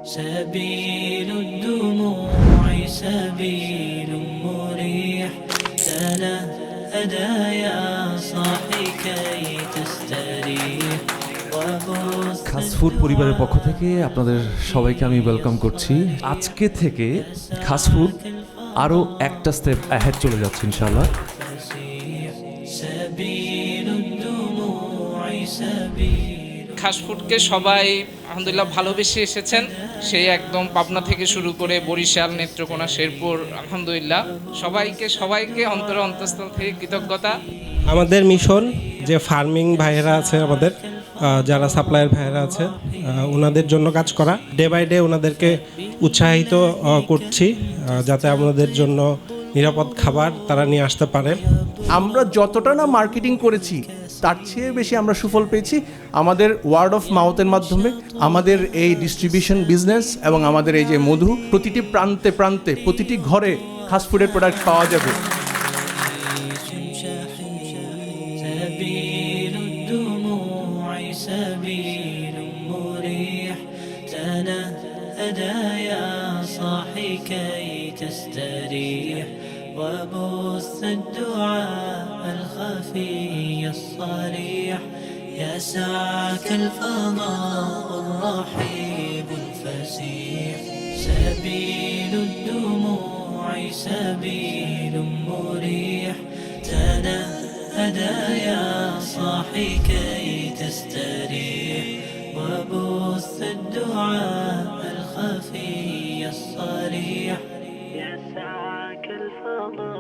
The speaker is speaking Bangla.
سبيل الدموع سبيل مريح تنهدى يا صاحي كي تستريح খাস ফুড পরিবারের পক্ষ থেকে আপনাদের সবাইকে আমি ওয়েলকাম করছি। আজকে থেকে খাস ফুড আরও একটা স্টেপ অ্যাহেড চলে যাচ্ছে ইনশাআল্লাহ। খাস ফুডকে সবাই আলহামদুলিল্লাহ ভালোবেসে এসেছেন, সেই একদম পাবনা থেকে শুরু করে বরিশাল, নেত্রকোনা, শেরপুর, আলহামদুলিল্লাহ সবাইকে অন্তঃস্থল থেকে কৃতজ্ঞতা। আমাদের মিশন যে ফার্মিং ভাইয়েরা আছে, আমাদের যারা সাপ্লায়ার ভাইয়েরা আছে, ওনাদের জন্য কাজ করা। ডে বাই ডে ওনাদেরকে উৎসাহিত করছি যাতে আমাদের জন্য নিরাপদ খাবার তারা নিয়ে আসতে পারে। আমরা যতটা না মার্কেটিং করেছি তার চেয়ে বেশি আমরা সুফল পেয়েছি আমাদের ওয়ার্ড অফ মাউথের মাধ্যমে। আমাদের এই ডিস্ট্রিবিউশন বিজনেস এবং আমাদের এই যে মধু, প্রতিটি প্রান্তে প্রান্তে প্রতিটি ঘরে খাস ফুডের প্রোডাক্ট পাওয়া যাবে। سبيل مريح تنهدى يا صاحي كي تستريح وبث الدعاء الخفي الصريح يسعك الفضاء الرحيب الفسيح سبيل الدموع سبيل مريح تنهدى يا صاحي كي تستريح وبث الدعاء الخفي الصريح يسعك الفضاء